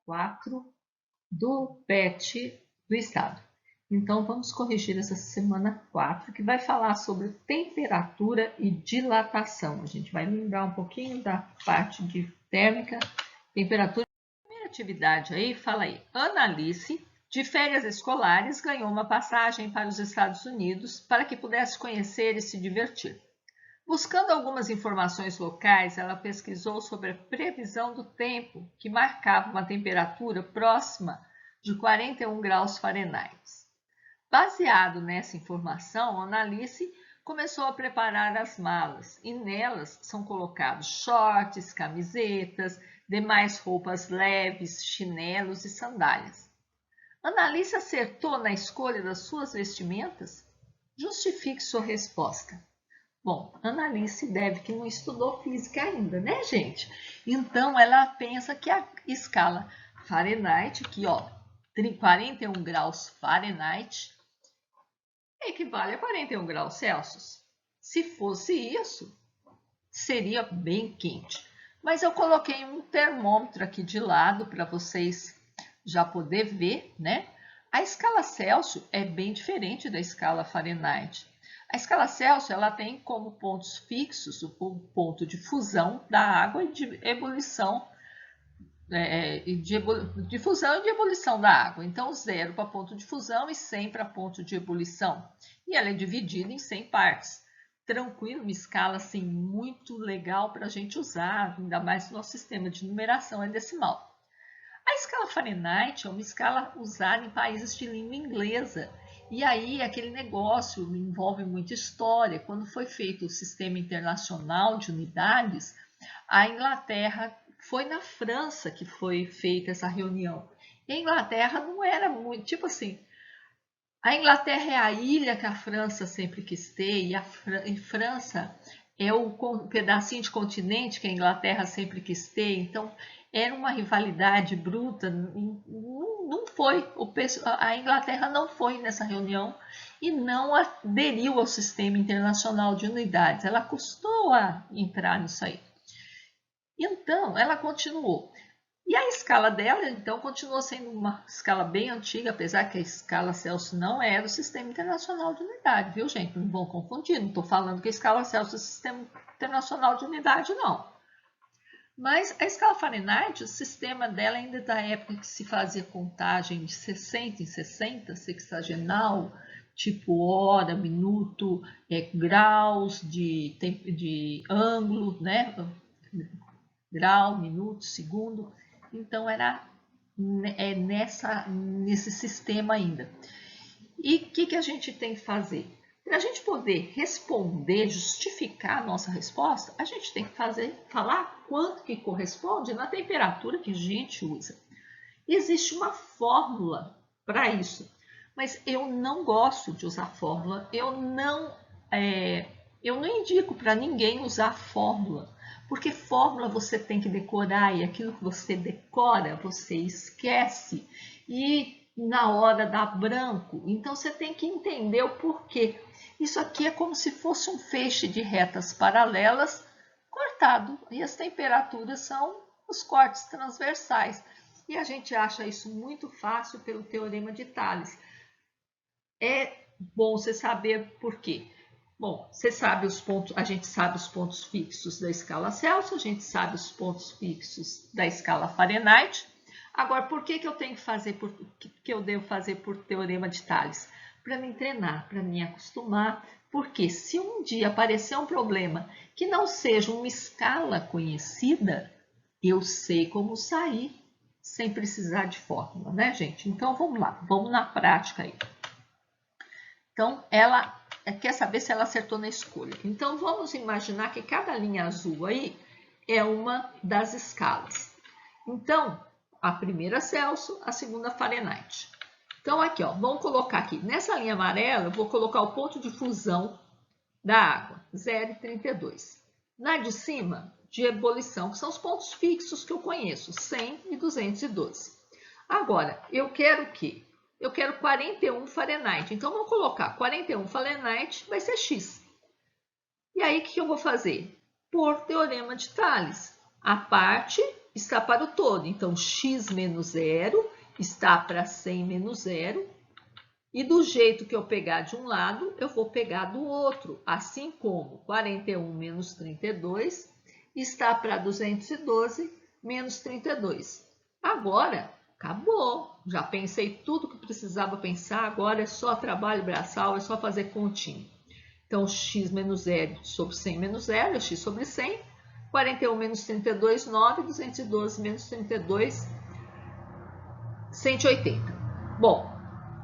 4 do PET do estado. Então, vamos corrigir essa semana 4, que vai falar sobre temperatura e dilatação. A gente vai lembrar um pouquinho da parte de térmica, temperatura. A primeira atividade aí, fala aí, Ana Alice, de férias escolares, ganhou uma passagem para os Estados Unidos para que pudesse conhecer e se divertir. Buscando algumas informações locais, ela pesquisou sobre a previsão do tempo, que marcava uma temperatura próxima de 41 graus Fahrenheit. Baseado nessa informação, Ana Alice começou a preparar as malas e nelas são colocados shorts, camisetas, demais roupas leves, chinelos e sandálias. Ana Alice acertou na escolha das suas vestimentas? Justifique sua resposta. Bom, Ana Alice deve que não estudou física ainda, né, gente? Então, ela pensa que a escala Fahrenheit, aqui, ó, 41 graus Fahrenheit, equivale a 41 graus Celsius. Se fosse isso, seria bem quente. Mas eu coloquei um termômetro aqui de lado para vocês já poder ver, né? A escala Celsius é bem diferente da escala Fahrenheit. A escala Celsius ela tem como pontos fixos o ponto de fusão da água e de ebulição, de fusão e de ebulição da água. Então, 0 para ponto de fusão e 100 para ponto de ebulição. E ela é dividida em 100 partes. Tranquilo, uma escala assim, muito legal para a gente usar, ainda mais no nosso sistema de numeração é decimal. A escala Fahrenheit é uma escala usada em países de língua inglesa. E aí, aquele negócio envolve muita história. Quando foi feito o Sistema Internacional de Unidades, a Inglaterra, foi na França que foi feita essa reunião. E a Inglaterra não era muito, tipo assim, a Inglaterra é a ilha que a França sempre quis ter, e a França é o pedacinho de continente que a Inglaterra sempre quis ter, então era uma rivalidade bruta, não foi, a Inglaterra não foi nessa reunião e não aderiu ao Sistema Internacional de Unidades, ela custou a entrar nisso aí. Então, ela continuou. E a escala dela, então, continuou sendo uma escala bem antiga, apesar que a escala Celsius não é do Sistema Internacional de Unidade, viu, gente? Não vão confundir, não estou falando que a escala Celsius é do Sistema Internacional de Unidade, não. Mas a escala Fahrenheit, o sistema dela ainda é da época que se fazia contagem de 60 em 60, sexagenal, tipo hora, minuto, graus de ângulo, né? Grau, minuto, segundo. Então, era nesse sistema ainda. E o que a gente tem que fazer? Para a gente poder responder, justificar a nossa resposta, a gente tem que falar quanto que corresponde na temperatura que a gente usa. E existe uma fórmula para isso, mas eu não gosto de usar fórmula, eu não indico para ninguém usar fórmula, porque fórmula você tem que decorar e aquilo que você decora, você esquece e na hora dá branco. Então você tem que entender o porquê. Isso aqui é como se fosse um feixe de retas paralelas cortado e as temperaturas são os cortes transversais. E a gente acha isso muito fácil pelo teorema de Thales. É bom você saber por quê. Bom, você sabe os pontos, a gente sabe os pontos fixos da escala Celsius, a gente sabe os pontos fixos da escala Fahrenheit. Agora, por que eu tenho que fazer, que eu devo fazer por teorema de Thales? Para me treinar, para me acostumar, porque se um dia aparecer um problema que não seja uma escala conhecida, eu sei como sair sem precisar de fórmula, né, gente? Então, vamos lá, vamos na prática aí. Então, ela quer saber se ela acertou na escolha. Então, vamos imaginar que cada linha azul aí é uma das escalas. Então, a primeira Celsius, a segunda Fahrenheit. Então, aqui, ó, vamos colocar aqui. Nessa linha amarela, eu vou colocar o ponto de fusão da água, 0,32. Na de cima, de ebulição, que são os pontos fixos que eu conheço, 100 e 212. Agora, eu quero o quê? Eu quero 41 Fahrenheit. Então, vou colocar 41 Fahrenheit, vai ser X. E aí, o que eu vou fazer? Por teorema de Thales. A parte está para o todo. Então, x menos 0 está para 100 menos 0. E do jeito que eu pegar de um lado, eu vou pegar do outro. Assim como 41 menos 32 está para 212 menos 32. Agora, acabou. Já pensei tudo que precisava pensar. Agora é só trabalho braçal, é só fazer continha. Então, x menos 0 sobre 100 menos 0 é x sobre 100. 41 menos 32, 9. 212 menos 32, 180. Bom,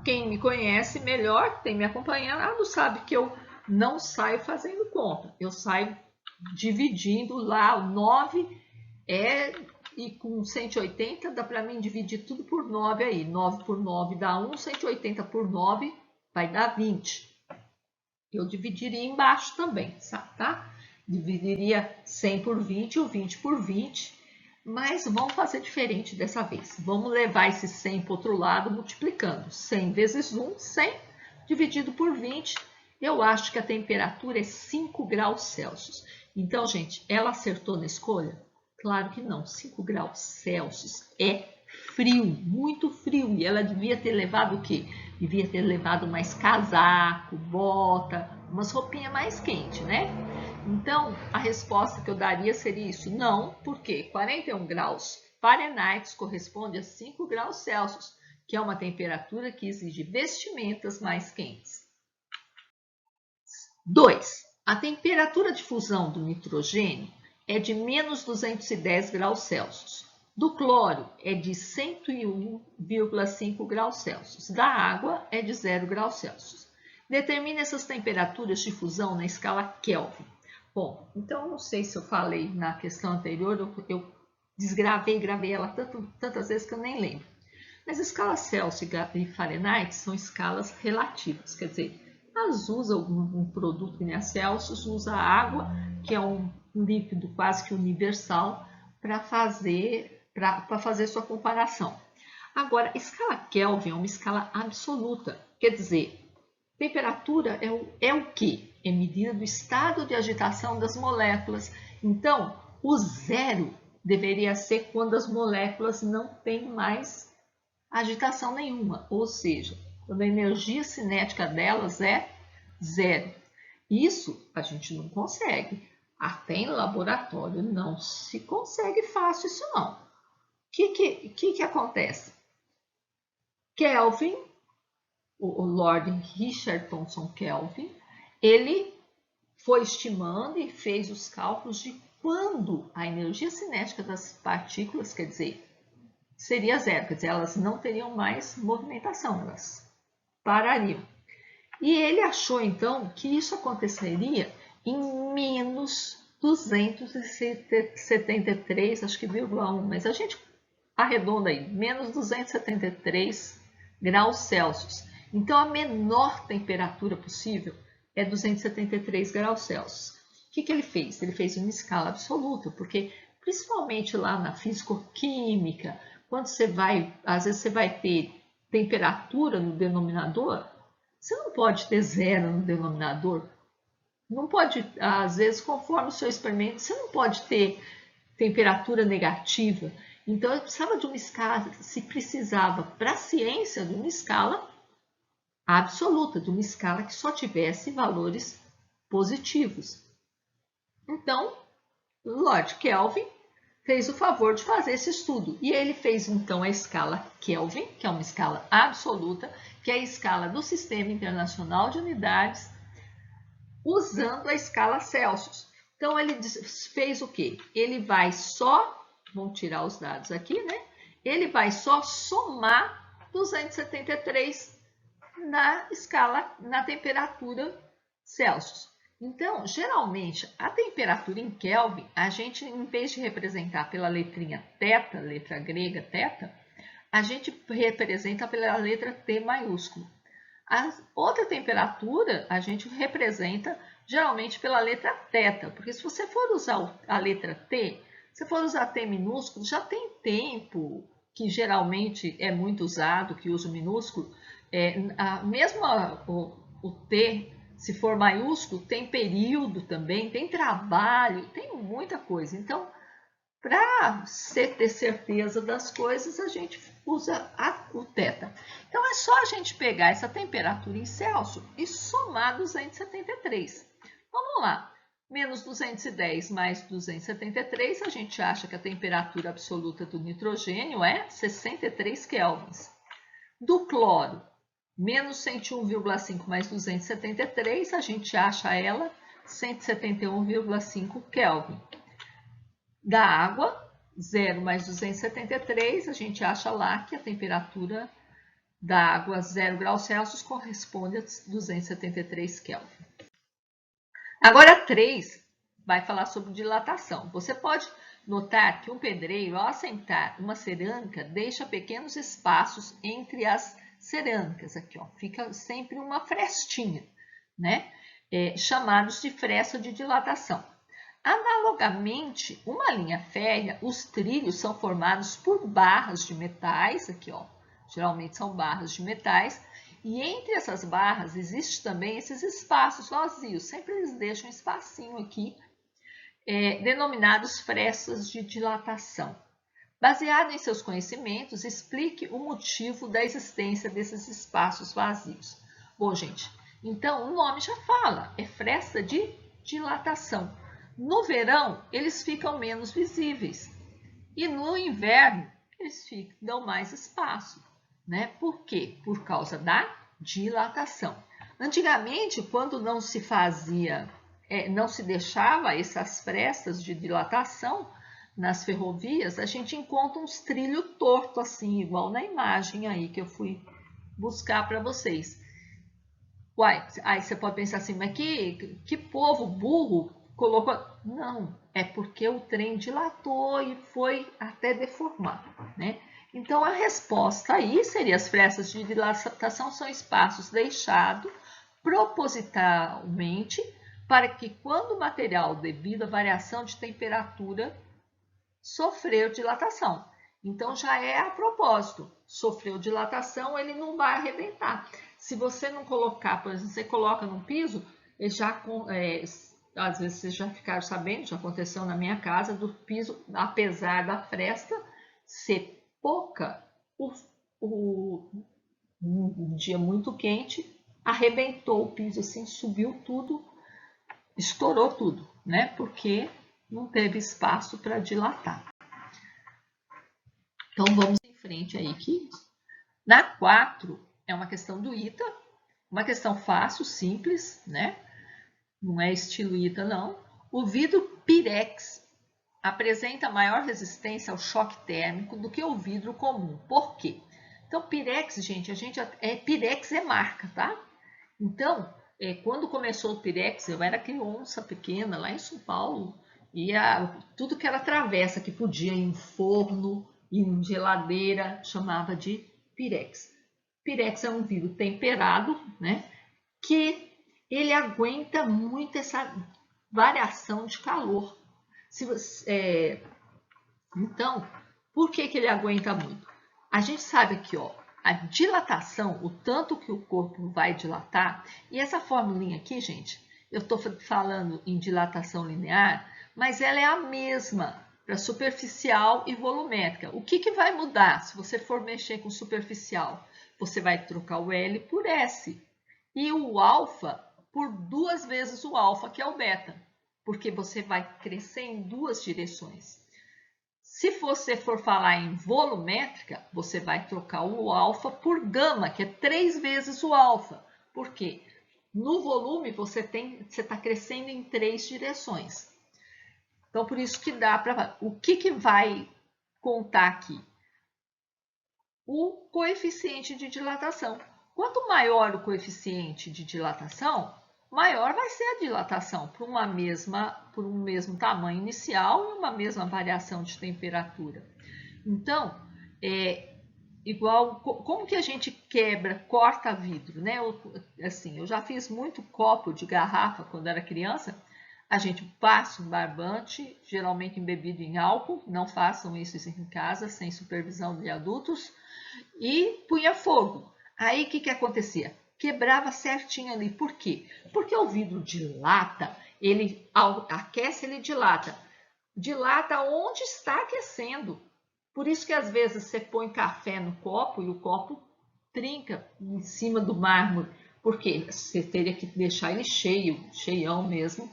quem me conhece melhor, tem me acompanhado, sabe que eu não saio fazendo conta. Eu saio dividindo lá o 9 e com 180 dá para mim dividir tudo por 9 aí. 9 por 9 dá 1, 180 por 9 vai dar 20. Eu dividiria embaixo também, tá? Dividiria 100 por 20 ou 20 por 20, mas vamos fazer diferente dessa vez. Vamos levar esse 100 para o outro lado, multiplicando. 100 vezes 1, 100, dividido por 20, eu acho que a temperatura é 5 graus Celsius. Então, gente, ela acertou na escolha? Claro que não, 5 graus Celsius é frio, muito frio. E ela devia ter levado o quê? Devia ter levado mais casaco, bota, umas roupinhas mais quentes, né? Então, a resposta que eu daria seria isso. Não, porque 41 graus Fahrenheit corresponde a 5 graus Celsius, que é uma temperatura que exige vestimentas mais quentes. 2. A temperatura de fusão do nitrogênio é de menos 210 graus Celsius. Do cloro é de 101,5 graus Celsius. Da água é de 0 graus Celsius. Determine essas temperaturas de fusão na escala Kelvin. Bom, então não sei se eu falei na questão anterior, eu desgravei e gravei ela tantas vezes que eu nem lembro. Mas escalas Celsius e Fahrenheit são escalas relativas, quer dizer, elas usam um produto que nem a Celsius, usa água, que é um líquido quase que universal, para fazer sua comparação. Agora, a escala Kelvin é uma escala absoluta, quer dizer, temperatura é o quê? É medida do estado de agitação das moléculas. Então, o zero deveria ser quando as moléculas não têm mais agitação nenhuma, ou seja, quando a energia cinética delas é zero. Isso a gente não consegue. Até em laboratório não se consegue fácil isso não. O que acontece? Kelvin, o Lord Richard Thomson Kelvin, ele foi estimando e fez os cálculos de quando a energia cinética das partículas, quer dizer, seria zero, quer dizer, elas não teriam mais movimentação, elas parariam. E ele achou, então, que isso aconteceria em menos 273, acho que 0,1, mas a gente arredonda aí, menos 273 graus Celsius. Então, a menor temperatura possível é 273 graus Celsius. O que ele fez? Ele fez uma escala absoluta, porque principalmente lá na físico-química, quando você vai, às vezes você vai ter temperatura no denominador, você não pode ter zero no denominador. Não pode, às vezes, conforme o seu experimento, você não pode ter temperatura negativa. Então, eu precisava de uma escala, se precisava para a ciência de uma escala absoluta, de uma escala que só tivesse valores positivos. Então, Lord Kelvin fez o favor de fazer esse estudo. E ele fez, então, a escala Kelvin, que é uma escala absoluta, que é a escala do Sistema Internacional de Unidades, usando a escala Celsius. Então, ele fez o quê? Ele vai só, vamos tirar os dados aqui, né? Ele vai só somar 273 na escala, na temperatura Celsius. Então, geralmente, a temperatura em Kelvin, a gente, em vez de representar pela letrinha θ, letra grega θ, a gente representa pela letra T maiúsculo. A outra temperatura, a gente representa geralmente pela letra θ, porque se você for usar a letra T, se for usar T minúsculo, já tem tempo, que geralmente é muito usado, que usa o minúsculo, mesmo o T, se for maiúsculo, tem período também, tem trabalho, tem muita coisa. Então, Para ter certeza das coisas, a gente usa o θ. Então, é só a gente pegar essa temperatura em Celsius e somar 273. Vamos lá. Menos 210 mais 273, a gente acha que a temperatura absoluta do nitrogênio é 63 kelvins. Do cloro, menos 101,5 mais 273, a gente acha ela 171,5 Kelvin. Da água, 0 mais 273, a gente acha lá que a temperatura da água 0 graus Celsius corresponde a 273 Kelvin. Agora 3 vai falar sobre dilatação. Você pode notar que um pedreiro, ao assentar uma cerâmica, deixa pequenos espaços entre as cerâmicas. Aqui, ó, fica sempre uma frestinha, né? Chamados de fresta de dilatação. Analogamente, uma linha férrea, os trilhos são formados por barras de metais, aqui ó, geralmente são barras de metais, e entre essas barras existe também esses espaços vazios, sempre eles deixam um espacinho aqui, denominados frestas de dilatação. Baseado em seus conhecimentos, explique o motivo da existência desses espaços vazios. Bom, gente, então o nome já fala, é fresta de dilatação. No verão, eles ficam menos visíveis e no inverno, eles dão mais espaço, né? Por quê? Por causa da dilatação. Antigamente, quando não se fazia, não se deixava essas frestas de dilatação nas ferrovias, a gente encontra uns trilhos tortos assim, igual na imagem aí que eu fui buscar para vocês. Uai, aí você pode pensar assim, mas que povo burro colocou... Não, é porque o trem dilatou e foi até deformar, né? Então, a resposta aí seria: as frestas de dilatação são espaços deixados propositalmente para que, quando o material, devido à variação de temperatura, sofreu dilatação. Então, já é a propósito. Sofreu dilatação, ele não vai arrebentar. Se você não colocar, por exemplo, você coloca no piso, ele já... às vezes vocês já ficaram sabendo, já aconteceu na minha casa, do piso, apesar da fresta ser pouca, um dia muito quente, arrebentou o piso assim, subiu tudo, estourou tudo, né? Porque não teve espaço para dilatar. Então vamos em frente aí, que na 4 é uma questão do ITA, uma questão fácil, simples, né? Não é estilo ITA, não. O vidro Pirex apresenta maior resistência ao choque térmico do que o vidro comum. Por quê? Então, Pirex, gente, Pirex é marca, tá? Então, quando começou o Pirex, eu era criança pequena lá em São Paulo, e tudo que era travessa que podia, em forno, em geladeira, chamava de Pirex. Pirex é um vidro temperado, né? Que ele aguenta muito essa variação de calor. Então, por que ele aguenta muito? A gente sabe aqui, ó, a dilatação, o tanto que o corpo vai dilatar, e essa formulinha aqui, gente, eu estou falando em dilatação linear, mas ela é a mesma para superficial e volumétrica. O que vai mudar se você for mexer com superficial? Você vai trocar o L por S e o alfa por 2 vezes o alfa, que é o beta, porque você vai crescer em 2 direções. Se você for falar em volumétrica, você vai trocar o alfa por gama, que é 3 vezes o alfa. Por quê? No volume, você está crescendo em 3 direções. Então, por isso que dá para... O que vai contar aqui? O coeficiente de dilatação. Quanto maior o coeficiente de dilatação, maior vai ser a dilatação por um mesmo tamanho inicial e uma mesma variação de temperatura. Então, igual, como que a gente corta vidro, né? Eu já fiz muito copo de garrafa quando era criança. A gente passa um barbante, geralmente embebido em álcool, não façam isso em casa, sem supervisão de adultos, e punha fogo. Aí o que acontecia? Quebrava certinho ali. Por quê? Porque o vidro dilata, ele aquece, ele dilata. dilata onde está aquecendo. Por isso que às vezes você põe café no copo e o copo trinca em cima do mármore. Porque você teria que deixar ele cheião mesmo,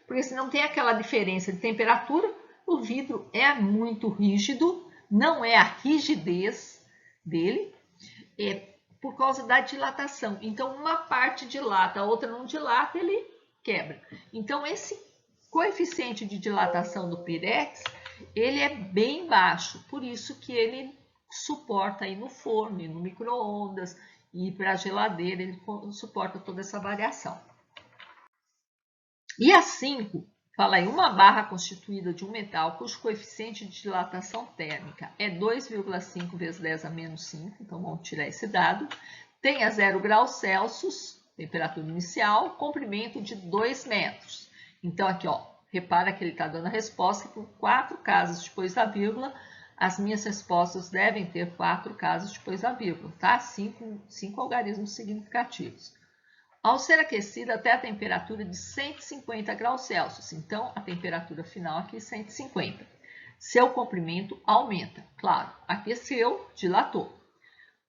porque senão tem aquela diferença de temperatura. O vidro é muito rígido, não é a rigidez dele, é por causa da dilatação. Então, uma parte dilata, a outra não dilata, ele quebra. Então, esse coeficiente de dilatação do Pirex, ele é bem baixo, por isso que ele suporta aí no forno, no micro-ondas e para a geladeira, ele suporta toda essa variação. E a 5, fala aí, uma barra constituída de um metal cujo coeficiente de dilatação térmica é 2,5 vezes 10 a menos 5, então vamos tirar esse dado, tem a 0 graus Celsius, temperatura inicial, comprimento de 2 metros. Então aqui, ó, repara que ele está dando a resposta com 4 casas depois da vírgula. As minhas respostas devem ter 4 casas depois da vírgula, tá? 5 algarismos significativos. Ao ser aquecida até a temperatura de 150 graus Celsius, então a temperatura final aqui é 150. Seu comprimento aumenta. Claro, aqueceu, dilatou.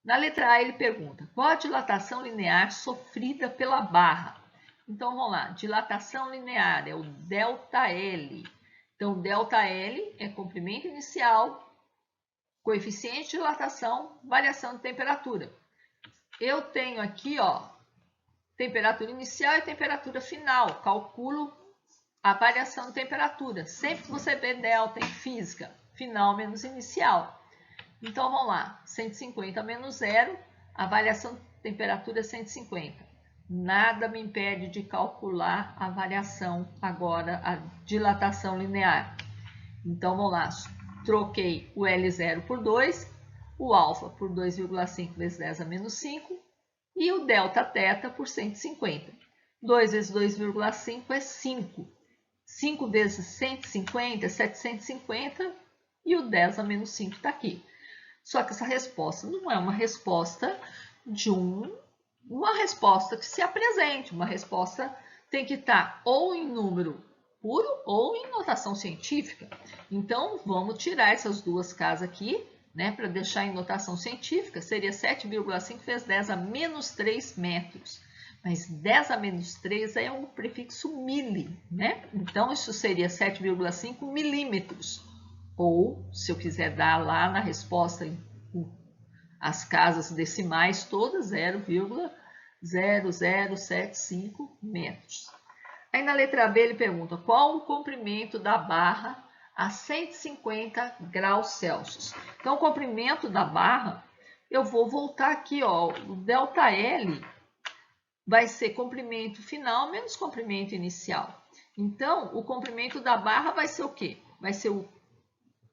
Na letra A ele pergunta, qual a dilatação linear sofrida pela barra? Então vamos lá, dilatação linear é o ΔL. Então ΔL é comprimento inicial, coeficiente de dilatação, variação de temperatura. Eu tenho aqui, ó, temperatura inicial e temperatura final. Calculo a variação de temperatura. Sempre que você vê delta em física, final menos inicial. Então, vamos lá. 150 menos 0, a variação de temperatura é 150. Nada me impede de calcular a variação agora, a dilatação linear. Então, vamos lá. Troquei o L0 por 2, o alfa por 2,5 vezes 10 a menos 5 e o delta θ por 150. 2 vezes 2,5 é 5. 5 vezes 150 é 750 e o 10 a menos 5 está aqui. Só que essa resposta não é uma resposta de uma resposta que se apresente. Uma resposta tem que estar ou em número puro ou em notação científica. Então, vamos tirar essas duas casas aqui, né, para deixar em notação científica. Seria 7,5 vezes 10 a menos 3 metros. Mas 10 a menos 3 é um prefixo mili, né? Então, isso seria 7,5 milímetros. Ou, se eu quiser dar lá na resposta as casas decimais todas, 0,0075 metros. Aí na letra B ele pergunta, qual o comprimento da barra a 150 graus Celsius? Então, o comprimento da barra, eu vou voltar aqui, ó, o ΔL vai ser comprimento final menos comprimento inicial. Então, o comprimento da barra vai ser o quê? Vai ser o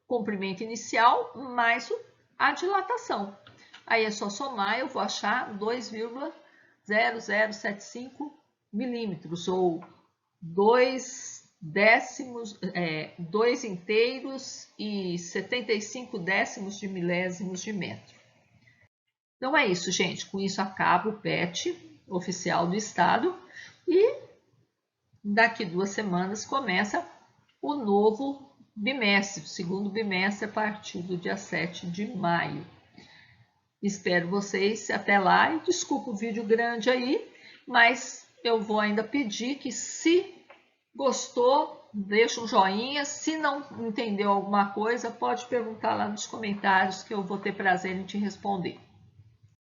comprimento inicial mais a dilatação. Aí é só somar, eu vou achar 2,0075 milímetros, ou 2 inteiros e 75 décimos de milésimos de metro. Então é isso, gente. Com isso acaba o PET oficial do Estado e daqui 2 semanas começa o novo bimestre, o segundo bimestre a partir do dia 7 de maio. Espero vocês até lá e desculpa o vídeo grande aí, mas eu vou ainda pedir que, se gostou, deixa um joinha. Se não entendeu alguma coisa, pode perguntar lá nos comentários que eu vou ter prazer em te responder.